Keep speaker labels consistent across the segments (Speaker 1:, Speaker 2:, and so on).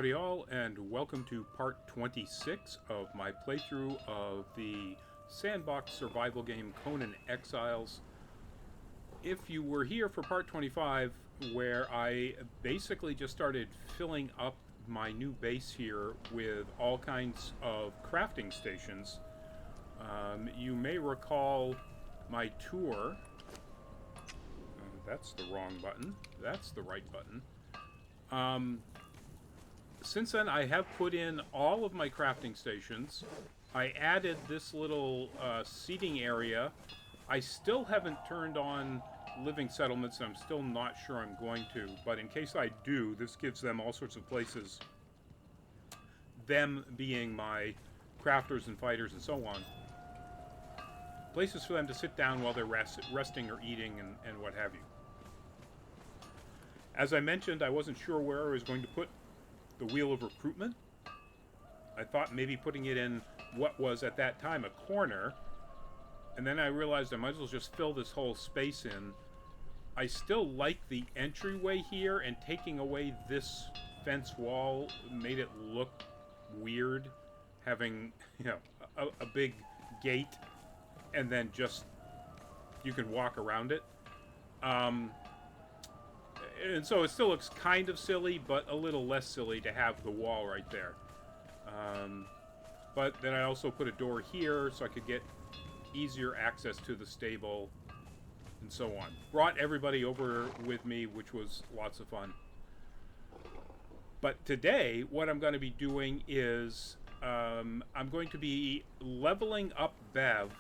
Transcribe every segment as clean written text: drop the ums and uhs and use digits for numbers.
Speaker 1: Howdy all, and welcome to part 26 of my playthrough of the sandbox survival game Conan Exiles. If you were here for part 25, where I basically just started filling up my new base here with all kinds of crafting stations, you may recall my tour. That's the wrong button. That's the right button. Since then, I have put in all of my crafting stations. I added this little seating area. I still haven't turned on living settlements, and I'm still not sure I'm going to. But in case I do, this gives them all sorts of places, them being my crafters and fighters and so on, places for them to sit down while they're resting or eating and what have you. As I mentioned, I wasn't sure where I was going to put the wheel of recruitment. I thought maybe putting it in what was at that time a corner, and then I realized I might as well just fill this whole space in. I still like the entryway here, and taking away this fence wall made it look weird, having, a big gate and then just you can walk around it. And so it still looks kind of silly, but a little less silly to have the wall right there. But then I also put a door here so I could get easier access to the stable and so on. Brought everybody over with me, which was lots of fun. But today, what I'm going to be doing is I'm going to be leveling up Bev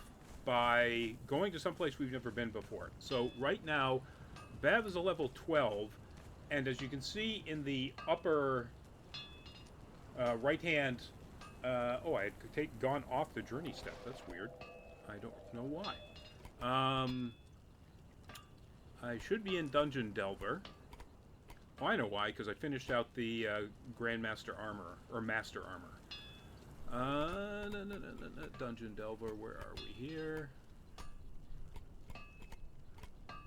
Speaker 1: by going to someplace we've never been before. So right now, Bev is a level 12, and as you can see in the upper right-hand... I had gone off the journey step. That's weird. I don't know why. I should be in Dungeon Delver. Oh, I know why, because I finished out the Grandmaster Armor, or Master Armor. Dungeon Delver, where are we here?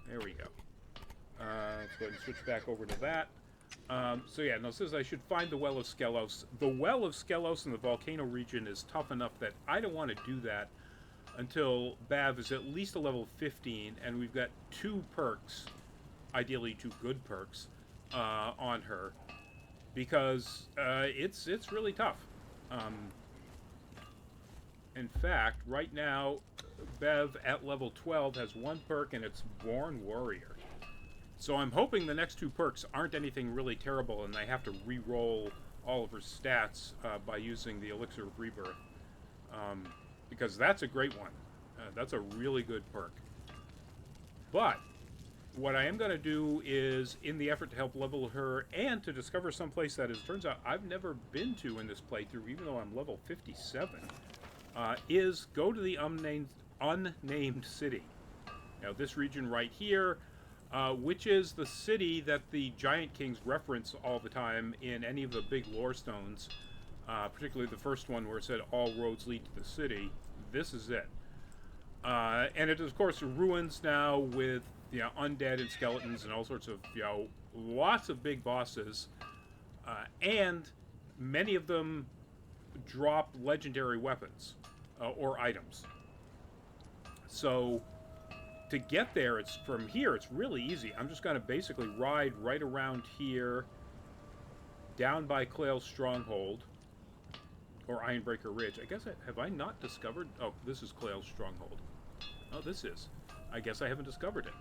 Speaker 1: There we go. Let's go ahead and switch back over to that. It says I should find the Well of Skellos. The Well of Skellos in the volcano region is tough enough that I don't want to do that until Bav is at least a level 15, and we've got 2 perks, ideally 2 good perks, on her, because it's really tough. In fact, right now, Bev at level 12 has 1 perk, and it's Born Warrior. So I'm hoping the next 2 perks aren't anything really terrible, and I have to re-roll all of her stats by using the Elixir of Rebirth. Because that's a great one. That's a really good perk. But what I am going to do is, in the effort to help level her and to discover some place that, as it turns out, I've never been to in this playthrough, even though I'm level 57, is go to the unnamed city. Now, this region right here, which is the city that the Giant Kings reference all the time in any of the big lore stones, particularly the first one where it said all roads lead to the city. This is it. And it is, of course, ruins now with undead and skeletons and all sorts of, lots of big bosses. And many of them drop legendary weapons or items. So to get there, from here, it's really easy. I'm just going to basically ride right around here, down by Clail's Stronghold, or Ironbreaker Ridge. I guess, have I not discovered? Oh, this is Clail's Stronghold. Oh, this is. I guess I haven't discovered it.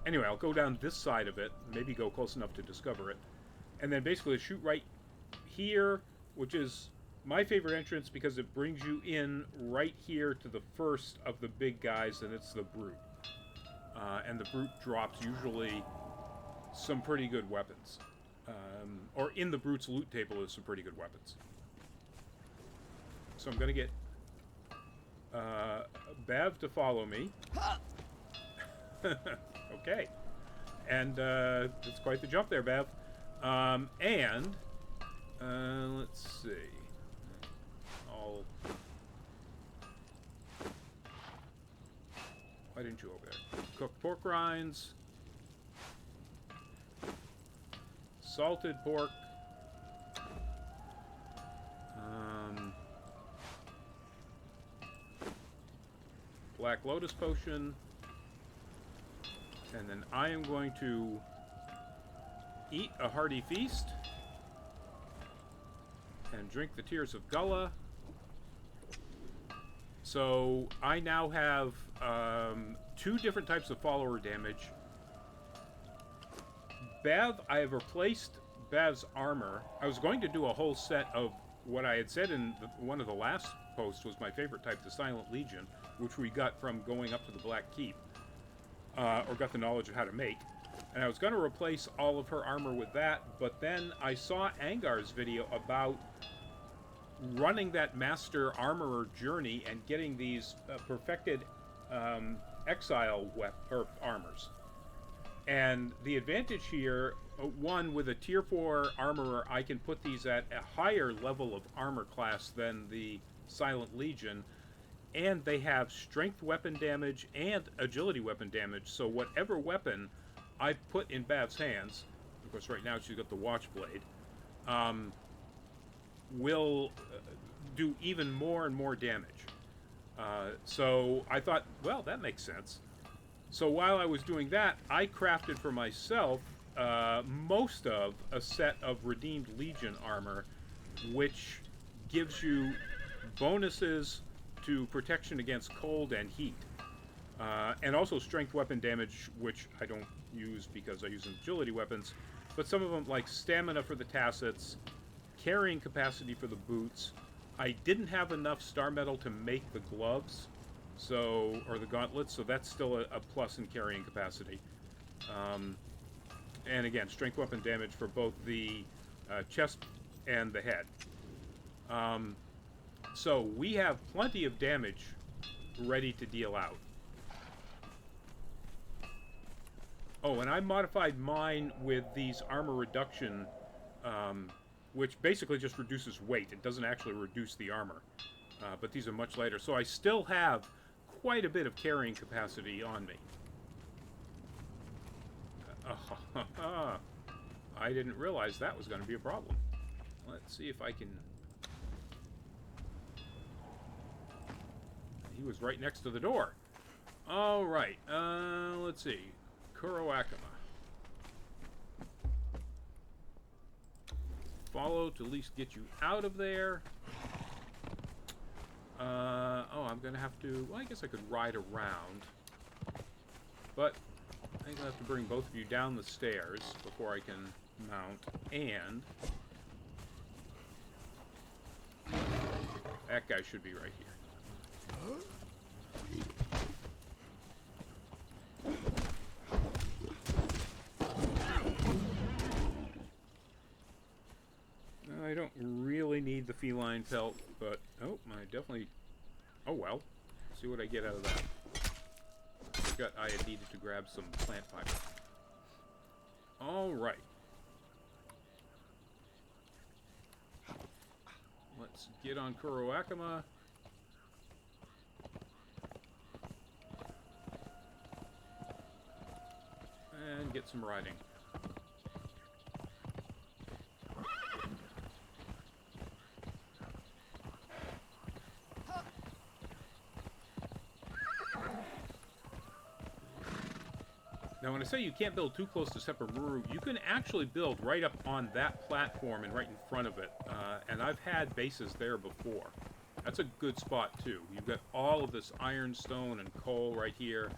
Speaker 1: Anyway, I'll go down this side of it, maybe go close enough to discover it, and then basically shoot right here, which is my favorite entrance because it brings you in right here to the first of the big guys, and it's the Brute. And the Brute drops usually some pretty good weapons. Or in the Brute's loot table is some pretty good weapons. So I'm going to get Bav to follow me. Okay. And it's quite the jump there, Bav. Let's see. Why didn't you over there? Cooked pork rinds. salted pork. Black Lotus Potion. And then I am going to eat a hearty feast and drink the Tears of Gullah. So I now have 2 different types of follower damage. Bev, I have replaced Bev's armor. I was going to do a whole set of what I had said in one of the last posts was my favorite type, the Silent Legion, which we got from going up to the Black Keep, or got the knowledge of how to make. And I was going to replace all of her armor with that, but then I saw Angar's video about running that Master Armorer journey and getting these perfected Exile armors. And the advantage here, one, with a Tier 4 Armorer, I can put these at a higher level of armor class than the Silent Legion, and they have strength weapon damage and agility weapon damage, so whatever weapon I put in Bav's hands, of course right now she's got the Watchblade, will do even more and more damage. So I thought, well, that makes sense. So while I was doing that, I crafted for myself most of a set of Redeemed Legion armor, which gives you bonuses to protection against cold and heat. And also strength weapon damage, which I don't use because I use agility weapons. But some of them, like stamina for the tassets, carrying capacity for the boots. I didn't have enough star metal to make the gloves, or the gauntlets, so that's still a plus in carrying capacity. And again, strength weapon damage for both the chest and the head. So we have plenty of damage ready to deal out. Oh, and I modified mine with these armor reduction, which basically just reduces weight. It doesn't actually reduce the armor, but these are much lighter. So I still have quite a bit of carrying capacity on me. I didn't realize that was going to be a problem. Let's see if I can... He was right next to the door. All right, let's see. Kuroakama. Follow to at least get you out of there. Oh, I'm going to have to... Well, I guess I could ride around. But I think I'll have to bring both of you down the stairs before I can mount. And... that guy should be right here. I don't really need the feline pelt, but... oh, I definitely... oh well. See what I get out of that. Forgot I had needed to grab some plant fiber. Alright. Let's get on Kuroakama. And get some riding. Now, when I say you can't build too close to Sepamuru, you can actually build right up on that platform and right in front of it. And I've had bases there before. That's a good spot, too. You've got all of this ironstone and coal right here.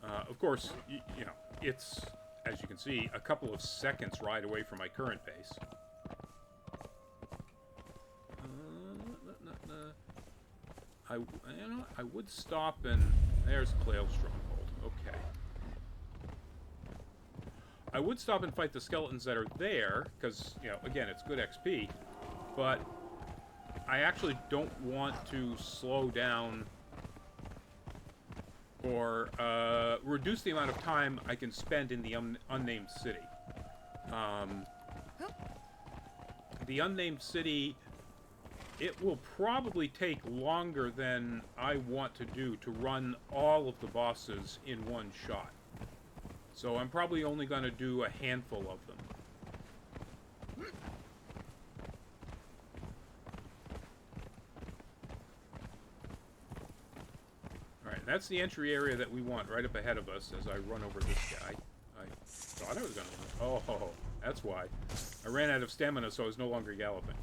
Speaker 1: Of course, you know, it's, as you can see, a couple of seconds ride away from my current base. I would stop and... there's Clail Stronghold. Okay. I would stop and fight the skeletons that are there, because, you know, again, it's good XP, but I actually don't want to slow down or reduce the amount of time I can spend in the unnamed city. The unnamed city, it will probably take longer than I want to do to run all of the bosses in one shot. So I'm probably only going to do a handful of them. Alright, that's the entry area that we want right up ahead of us as I run over this guy. I thought I was going to... Oh, that's why. I ran out of stamina, so I was no longer galloping.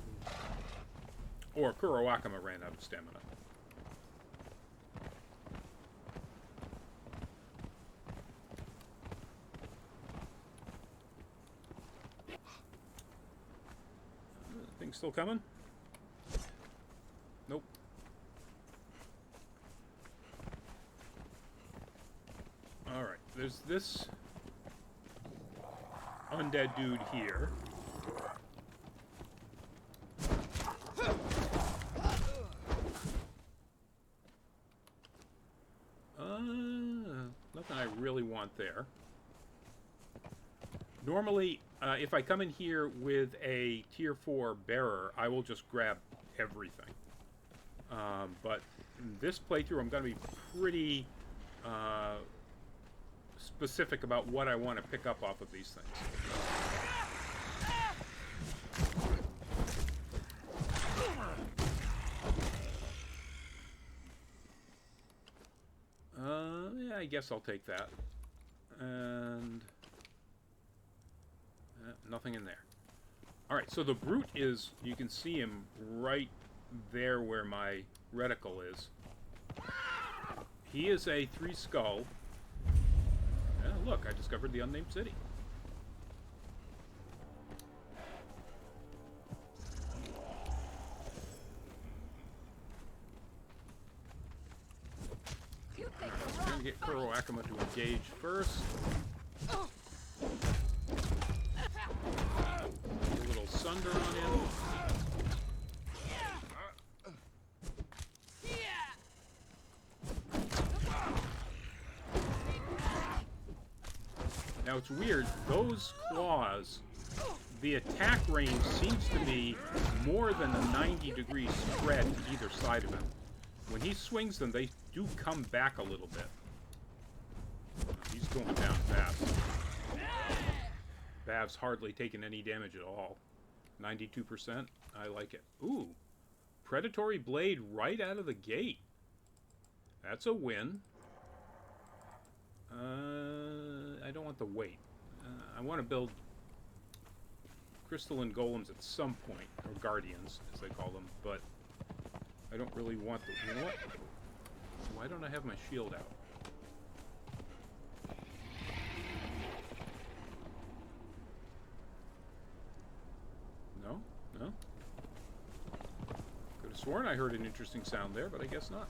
Speaker 1: Or Kuroakama ran out of stamina. Things still coming? Nope. Alright, there's this undead dude here. Nothing I really want there. Normally, if I come in here with a tier 4 bearer, I will just grab everything. But in this playthrough, I'm going to be pretty specific about what I want to pick up off of these things. Yeah, I guess I'll take that. And... nothing in there. Alright, so the brute is... You can see him right there where my reticle is. He is a 3 skull. Look, I discovered the unnamed city. I'm trying to get Kuroakama to engage first. A little sunder on him. Now it's weird, those claws, the attack range seems to be more than a 90-degree spread to either side of him. When he swings them, they do come back a little bit. He's going down fast. Bav's hardly taken any damage at all. 92%, I like it. Ooh, Predatory Blade right out of the gate. That's a win. I don't want the weight. I want to build crystalline golems at some point, or guardians, as they call them, but I don't really want the... You know what? Why don't I have my shield out? No? No? Could have sworn I heard an interesting sound there, but I guess not.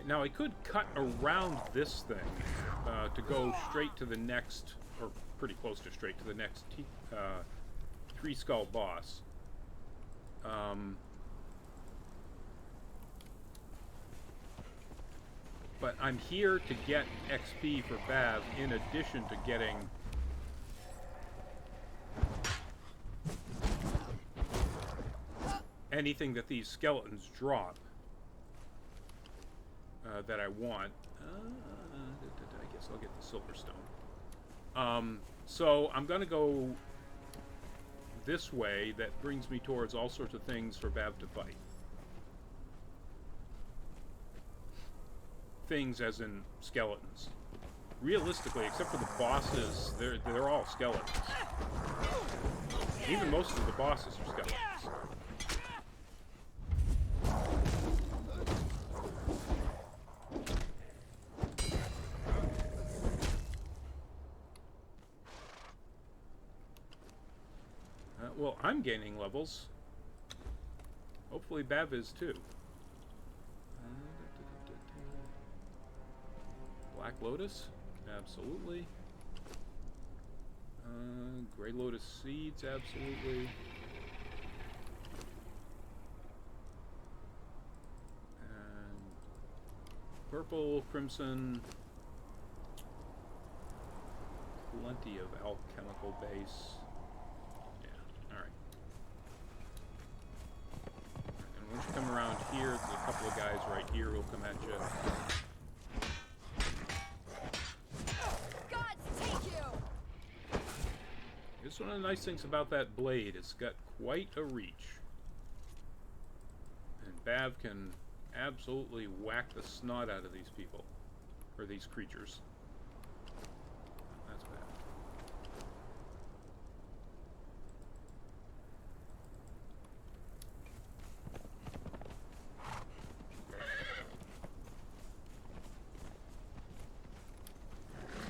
Speaker 1: Now, I could cut around this thing to go straight to the next, or pretty close to straight to the next 3-skull boss. But I'm here to get XP for Bav in addition to getting anything that these skeletons drop. That I want. I guess I'll get the silver stone. So I'm going to go this way. That brings me towards all sorts of things for Bav to fight. Things as in skeletons. Realistically, except for the bosses, they're all skeletons. Even most of the bosses are skeletons. Well, I'm gaining levels. Hopefully Bav is too. Black Lotus? Absolutely. Grey Lotus Seeds? Absolutely. And purple, crimson. Plenty of alchemical base. Once you come around here, there's a couple of guys guys right here who'll come at you.
Speaker 2: Gods take you!
Speaker 1: This is one of the nice things about that blade. It's got quite a reach. And Bav can absolutely whack the snot out of these people. Or these creatures. That's bad.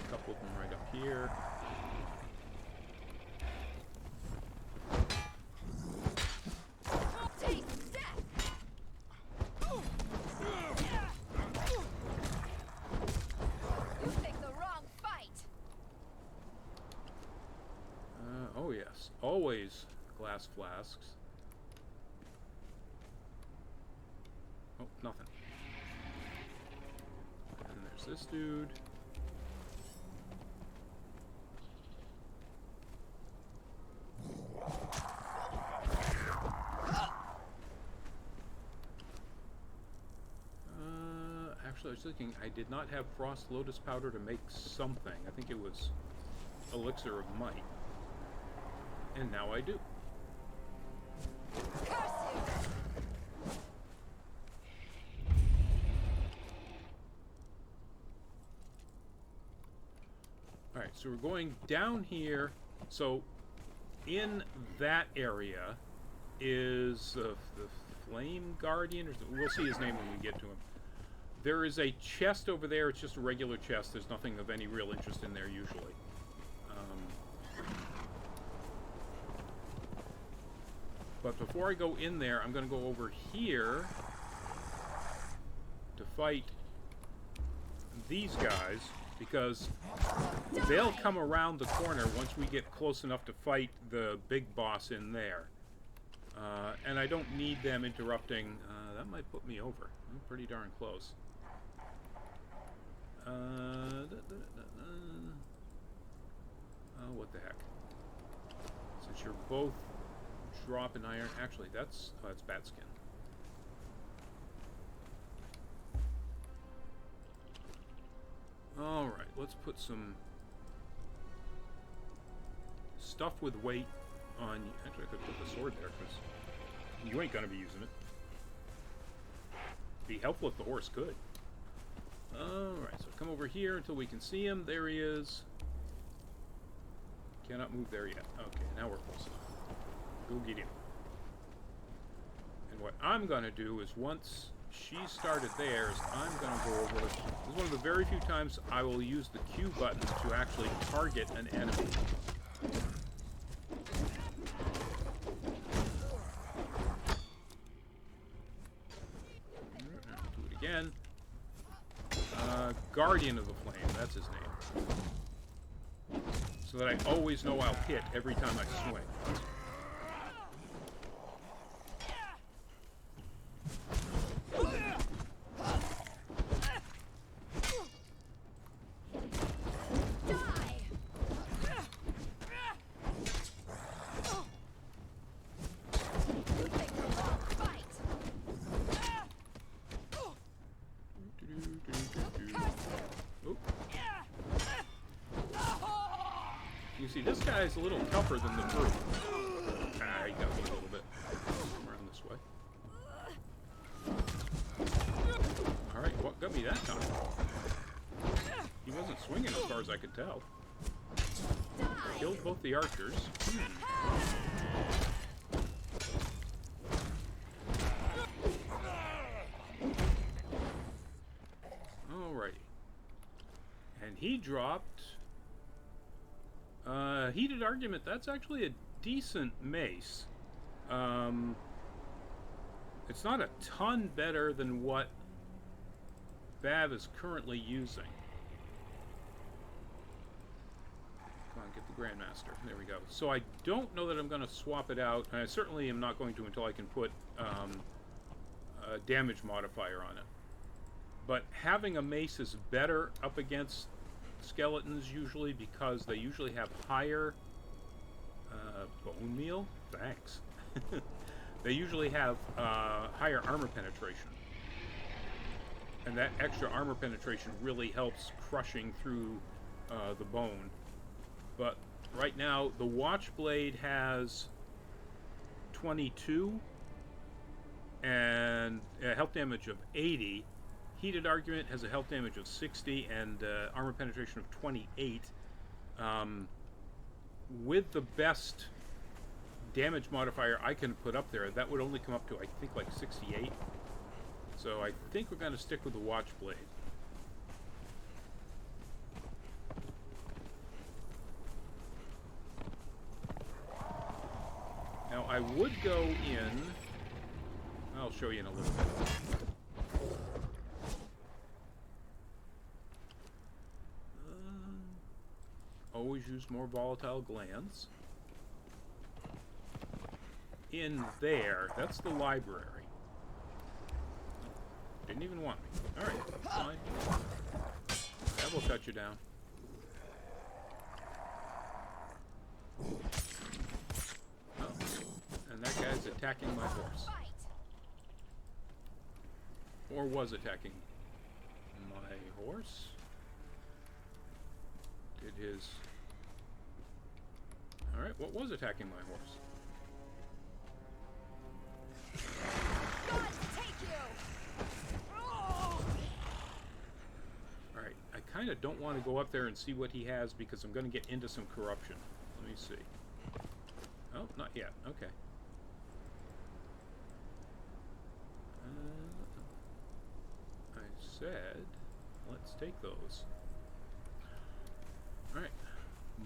Speaker 1: A couple of them right up here. Oh yes, always glass flasks. Oh, nothing. And there's this dude. Actually, I was thinking I did not have Frost Lotus powder to make something. I think it was Elixir of Might. And now I do. Alright, so we're going down here. So, in that area is the Flame Guardian. Or we'll see his name when we get to him. There is a chest over there. It's just a regular chest. There's nothing of any real interest in there usually. But before I go in there, I'm going to go over here to fight these guys, because they'll come around the corner once we get close enough to fight the big boss in there. And I don't need them interrupting. That might put me over. I'm pretty darn close. Oh, what the heck. Since you're both dropping iron. Actually, that's bat skin. Alright, let's put some stuff with weight on you. Actually, I could put the sword there, because you ain't gonna be using it. Be helpful if the horse could. Alright, so come over here until we can see him. There he is. Cannot move there yet. Okay, now we're close enough. Go get him. And what I'm going to do is, once she started theirs, I'm going to go over. This is one of the very few times I will use the Q button to actually target an enemy. Do it again. Guardian of the Flame, that's his name. So that I always know I'll hit every time I swing. See, this guy's a little tougher than the brute. Ah, he got me a little bit. Around this way. Alright, what got me that time? He wasn't swinging as far as I could tell. I killed both the archers. Alrighty. And he dropped... Heated Argument, that's actually a decent mace. It's not a ton better than what Bav is currently using. Come on, get the Grandmaster. There we go. So I don't know that I'm going to swap it out. I certainly am not going to until I can put a damage modifier on it. But having a mace is better up against skeletons usually, because they usually have higher bone meal. Thanks. They usually have higher armor penetration. And that extra armor penetration really helps crushing through the bone. But right now, the Watchblade has 22 and a health damage of 80. Heated Argument has a health damage of 60 and armor penetration of 28. With the best damage modifier I can put up there, that would only come up to, I think, like 68. So I think we're going to stick with the Watchblade. Now I would go in... I'll show you in a little bit. Always use more volatile glands. In there, that's the library. Didn't even want me. Alright, fine. That will cut you down. Oh, and that guy's attacking my horse. Or was attacking my horse. Did his... Alright, what was attacking my horse?
Speaker 2: God, take you!
Speaker 1: Alright, I kind of don't want to go up there and see what he has because I'm going to get into some corruption. Let me see. Oh, not yet. Okay. I said, let's take those. Alright.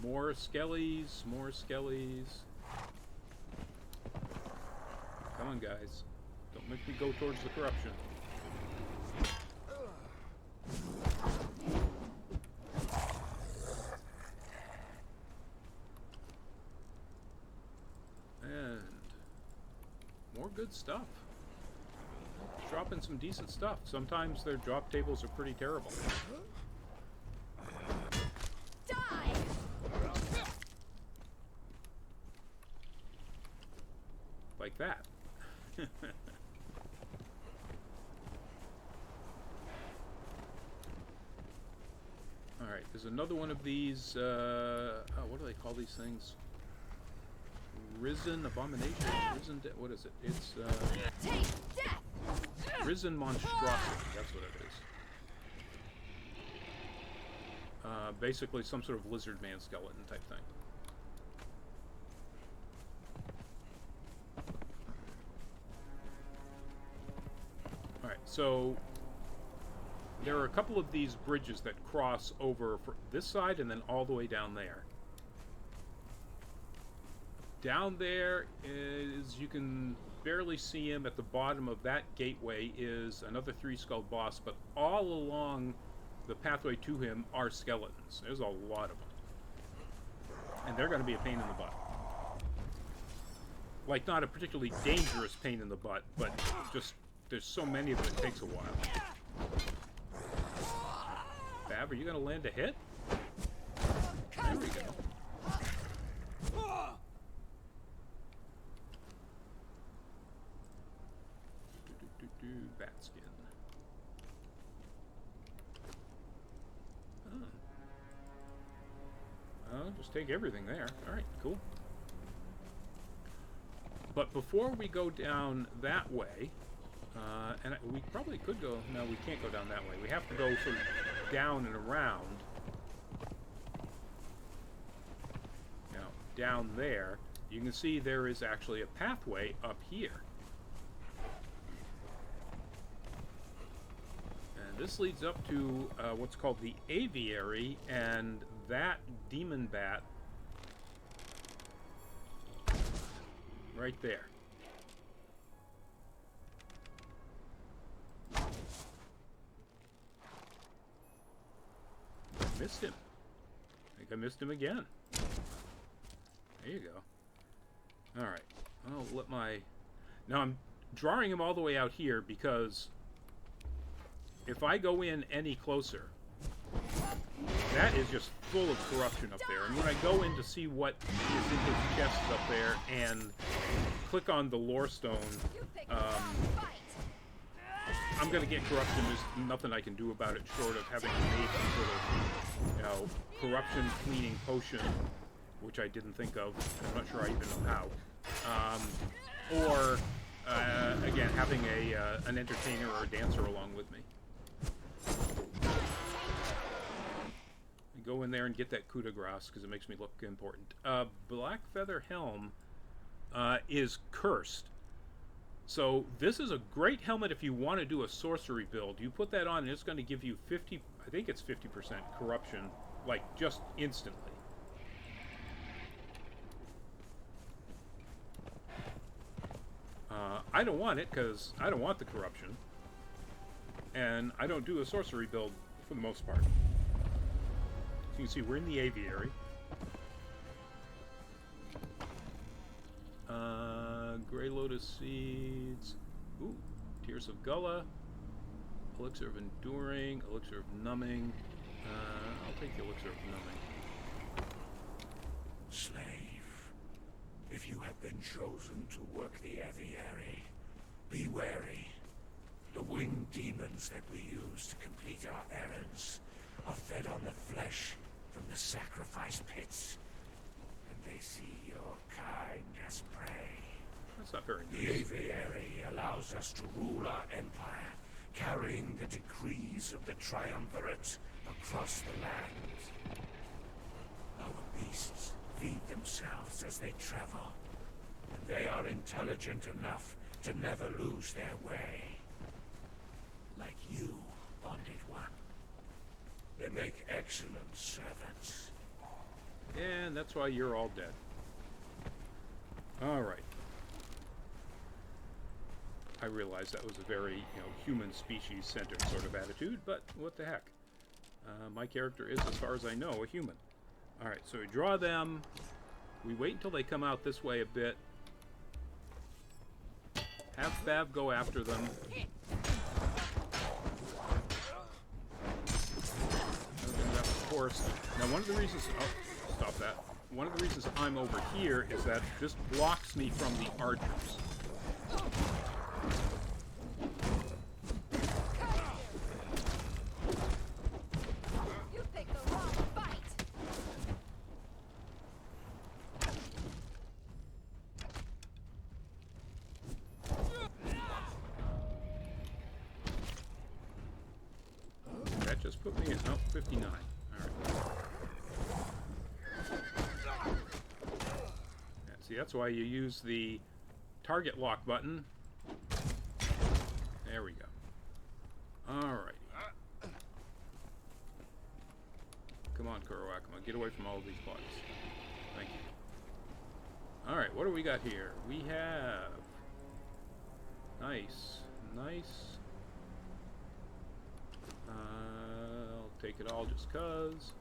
Speaker 1: More Skellies, more Skellies. Come on, guys. Don't make me go towards the corruption. And more good stuff. Dropping some decent stuff. Sometimes their drop tables are pretty terrible.
Speaker 2: Die!
Speaker 1: Like that. Alright, there's another one of these, what do they call these things? Risen Abomination? Risen, what is it? It's,
Speaker 2: Take death!
Speaker 1: Risen Monstrosity, that's what it is. Basically some sort of lizard man skeleton type thing. Alright, so there are a couple of these bridges that cross over for this side and then all the way down there. Down there is, you can barely see him. At the bottom of that gateway is another three-skulled boss, but all along the pathway to him are skeletons. There's a lot of them. And they're going to be a pain in the butt. Like, not a particularly dangerous pain in the butt, but just, there's so many of them it takes a while. Bab, are you going to land a hit? There we go. Bat skin. Oh, just take everything there. Alright, cool. But before we go down that way, and we probably could go... No, we can't go down that way. We have to go sort of down and around. Now, down there, you can see there is actually a pathway up here. This leads up to what's called the aviary, and that demon bat right there. Missed him. I think I missed him again. There you go. Alright. I'll let my... Now I'm drawing him all the way out here because... if I go in any closer, that is just full of corruption up there. And when I go in to see what is in his chest up there and click on the lore stone, I'm gonna get corruption. There's nothing I can do about it short of having made some sort of, corruption cleaning potion, which I didn't think of. I'm not sure I even know how. Or again, having an entertainer or a dancer along with me. Go in there and get that coup de grace because it makes me look important. Black Feather Helm is cursed. So this is a great helmet if you want to do a sorcery build. You put that on and it's going to give you 50, I think it's 50% corruption, like just instantly. I don't want it because I don't want the corruption. And I don't do a sorcery build for the most part. So you can see we're in the aviary. Grey Lotus Seeds. Ooh, Tears of Gullah. Elixir of Enduring. Elixir of Numbing. I'll take the Elixir of Numbing.
Speaker 3: Slave, if you have been chosen to work the aviary, be wary. The winged demons that we use to complete our errands are fed on the flesh from the sacrifice pits, and they see your kind as prey.
Speaker 1: That's not very
Speaker 3: The
Speaker 1: nice.
Speaker 3: aviary allows us to rule our empire, carrying the decrees of the triumvirate across the land. Our beasts feed themselves as they travel, and they are intelligent enough to never lose their way. Like you, Bonded One. They make excellent servants.
Speaker 1: And that's why you're all dead. Alright. I realize that was a very, human species-centered sort of attitude, but what the heck. My character is, as far as I know, a human. Alright, so we draw them. We wait until they come out this way a bit. Have Bav go after them. Of course. Now, one of the reasons... Oh, stop that. One of the reasons I'm over here is that this blocks me from the archers.
Speaker 2: You picked the wrong fight.
Speaker 1: That just put me at 59. Alright. See, that's why you use the target lock button. There we go. Alright. Come on, Kuroakama. Get away from all of these bodies. Thank you. Alright, what do we got here? We have... Nice. Nice. I'll take it all just cuz.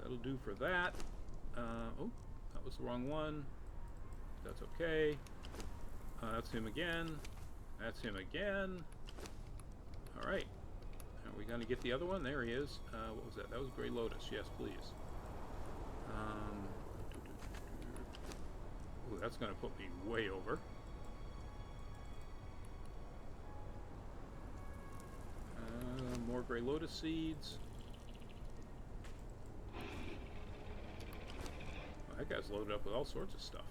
Speaker 1: That'll do for that. Oh, that was the wrong one. That's okay. That's him again. That's him again. Alright. Are we going to get the other one? There he is. What was that? That was Grey Lotus. Yes, please. Ooh, that's going to put me way over. More Grey Lotus seeds. Oh, that guy's loaded up with all sorts of stuff.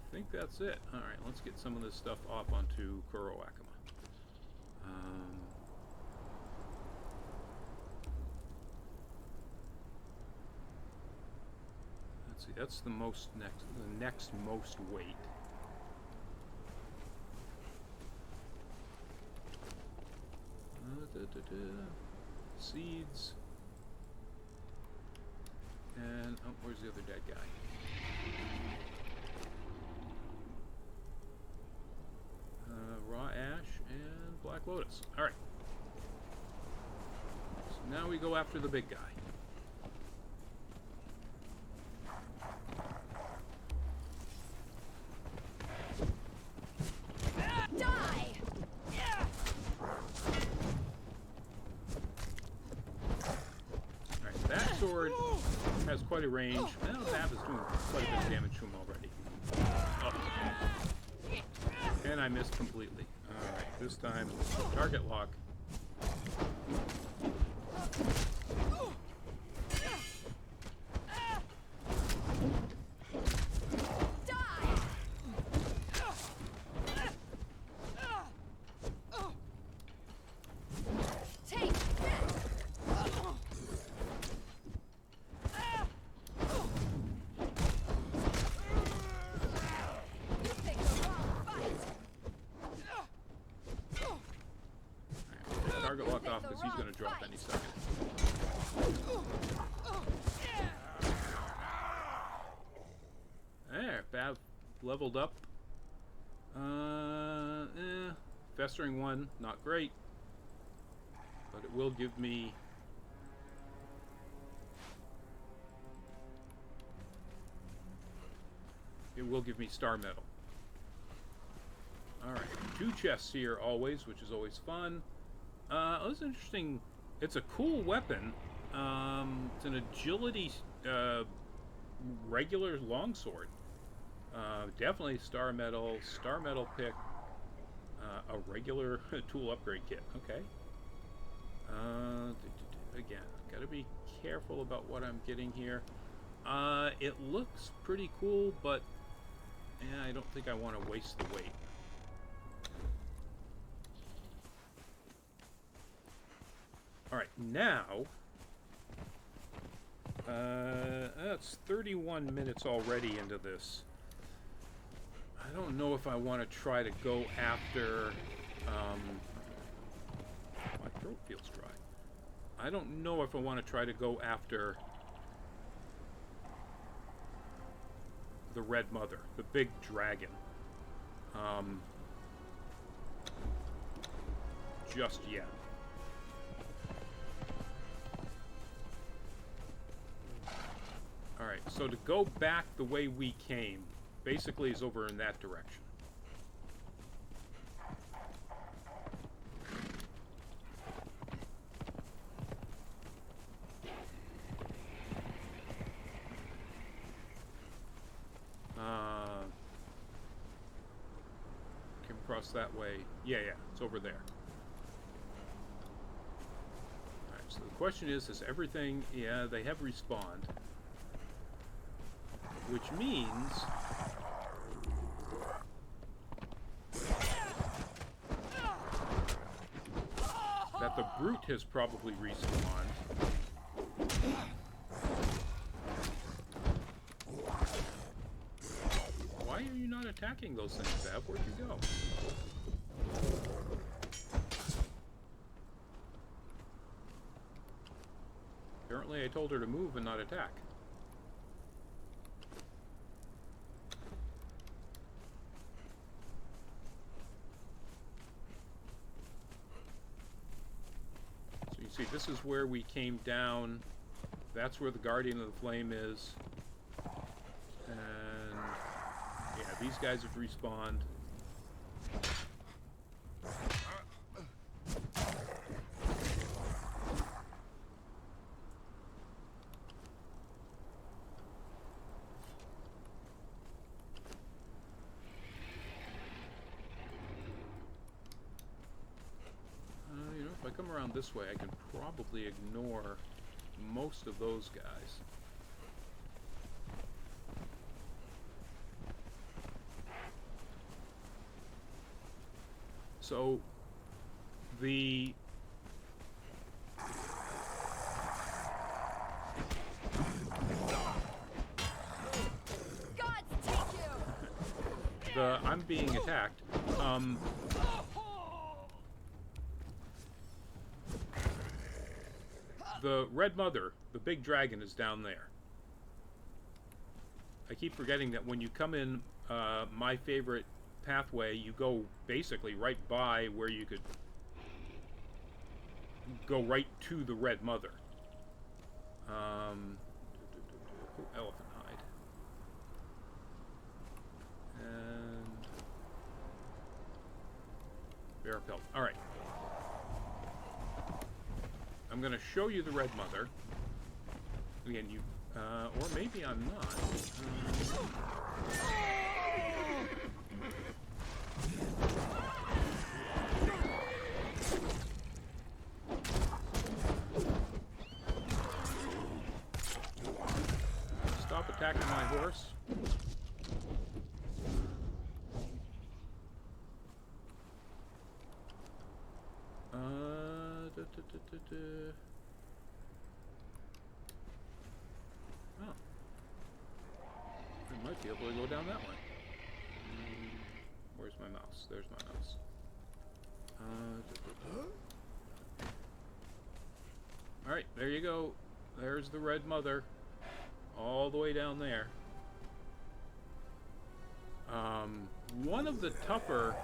Speaker 1: I think that's it. Alright, let's get some of this stuff off onto Kuroakama. Let's see, that's the next most weight. Seeds. And, oh, where's the other dead guy? Raw Ash and Black Lotus. Alright. So now we go after the big guy. sword has quite a range. Well, Bab is doing quite a bit of damage to him already. Oh. And I missed completely. Alright, this time, target lock. Target lock off because he's going to drop any second. There, Bav leveled up. Festering 1, not great. But it will give me... It will give me star medal. Alright, 2 chests here always, which is always fun. That's interesting. It's a cool weapon. It's an agility regular longsword. Definitely star medal pick, a regular tool upgrade kit. Okay. Again, gotta be careful about what I'm getting here. It looks pretty cool, but yeah, I don't think I want to waste the weight. Alright, now, that's 31 minutes already into this. I don't know if I want to try to go after, my throat feels dry. I don't know if I want to try to go after the Red Mother, the big dragon, just yet. Alright, so to go back the way we came, basically is over in that direction. Came across that way. Yeah, it's over there. Alright, so the question is everything... Yeah, they have respawned. Which means that the brute has probably respawned. Why are you not attacking those things, Bev? Where'd you go? Apparently I told her to move and not attack. See, this is where we came down. That's where the Guardian of the Flame is. And yeah, these guys have respawned. If I come around this way, I can probably ignore most of those guys. So, the...
Speaker 2: Gods take you!
Speaker 1: I'm being attacked. The Red Mother, the big dragon, is down there. I keep forgetting that when you come in my favorite pathway, you go basically right by where you could go right to the Red Mother. Elephant hide. And bear pelt. Alright. I'm going to show you the Red Mother. Again, you, or maybe I'm not. Stop attacking my horse. Oh. I might be able to go down that way. Where's my mouse? There's my mouse. Alright, there you go. There's the Red Mother. All the way down there. One of the tougher...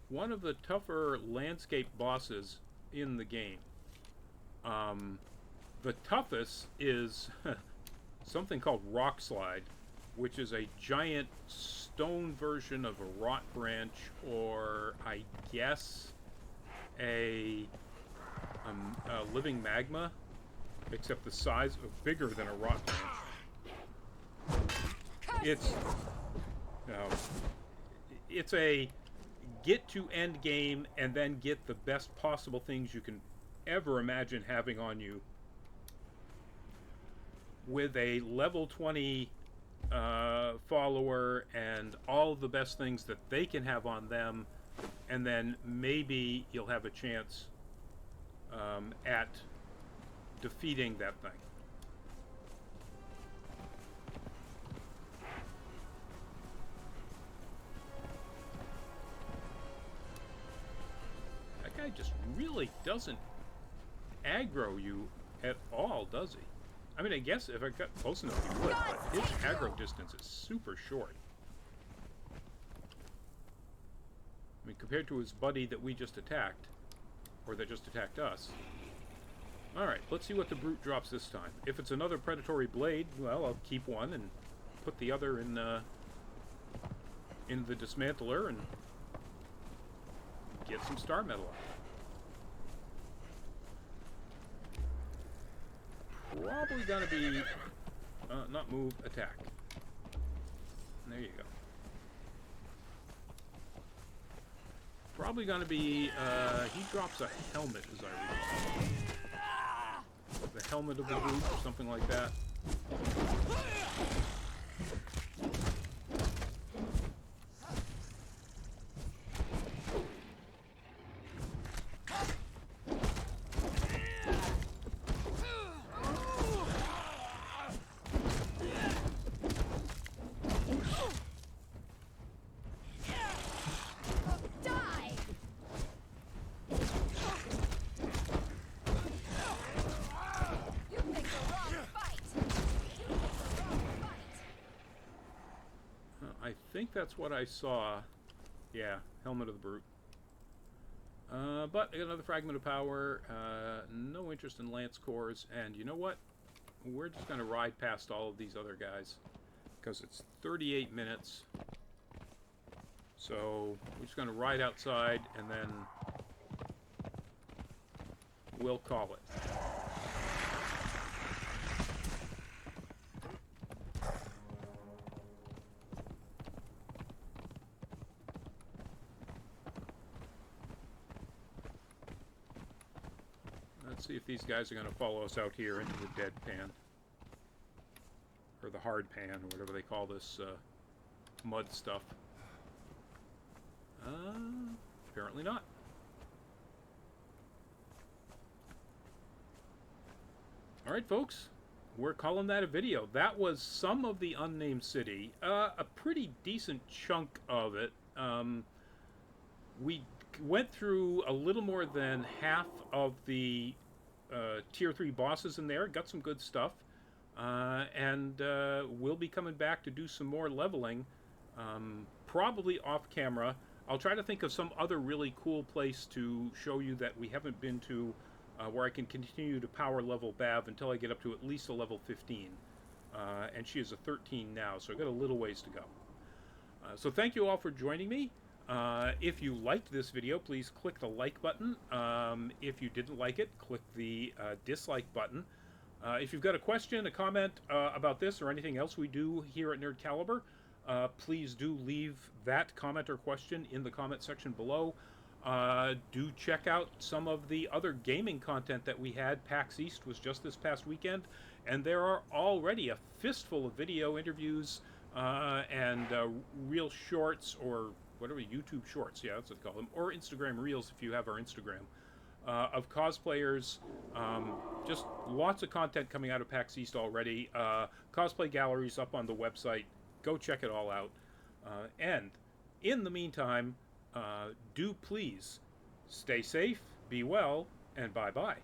Speaker 1: One of the tougher landscape bosses in the game. The toughest is something called Rock Slide, which is a giant stone version of a rot branch, or I guess a living magma, except the size of bigger than a rot branch. It's a get to end game and then get the best possible things you can ever imagine having on you with a level 20 follower and all the best things that they can have on them, and then maybe you'll have a chance at defeating that thing. That guy just really doesn't aggro you at all, does he? I mean, I guess if I got close enough he would, but his aggro distance is super short. I mean, compared to his buddy that we just attacked, or that just attacked us. Alright, let's see what the brute drops this time. If it's another predatory blade, well, I'll keep one and put the other in the dismantler and get some star metal out. Probably gonna be not move, attack. There you go. Probably gonna be he drops a helmet, as I recall. The helmet of the brute or something like that. I think that's what I saw. Yeah, helmet of the brute. But I got another fragment of power. No interest in lance cores, and you know what? We're just going to ride past all of these other guys because it's 38 minutes. So we're just going to ride outside, and then we'll call it. Let's see if these guys are going to follow us out here into the dead pan. Or the hard pan, or whatever they call this mud stuff. Apparently not. Alright, folks. We're calling that a video. That was some of the unnamed city. A pretty decent chunk of it. We went through a little more than half of the tier 3 bosses in there, got some good stuff, and we'll be coming back to do some more leveling, probably off camera. I'll try to think of some other really cool place to show you that we haven't been to, where I can continue to power level Bav until I get up to at least a level 15, and she is a 13 now, so I've got a little ways to go. So thank you all for joining me. If you liked this video, please click the like button. If you didn't like it, click the dislike button. If you've got a question, a comment about this or anything else we do here at Nerd Caliber, please do leave that comment or question in the comment section below. Do check out some of the other gaming content that we had. PAX East was just this past weekend, and there are already a fistful of video interviews and reel shorts, or whatever, YouTube shorts, yeah, that's what they call them, or Instagram Reels if you have our Instagram, of cosplayers. Just lots of content coming out of PAX East already. Cosplay galleries up on the website. Go check it all out. And in the meantime, do please stay safe, be well, and bye-bye.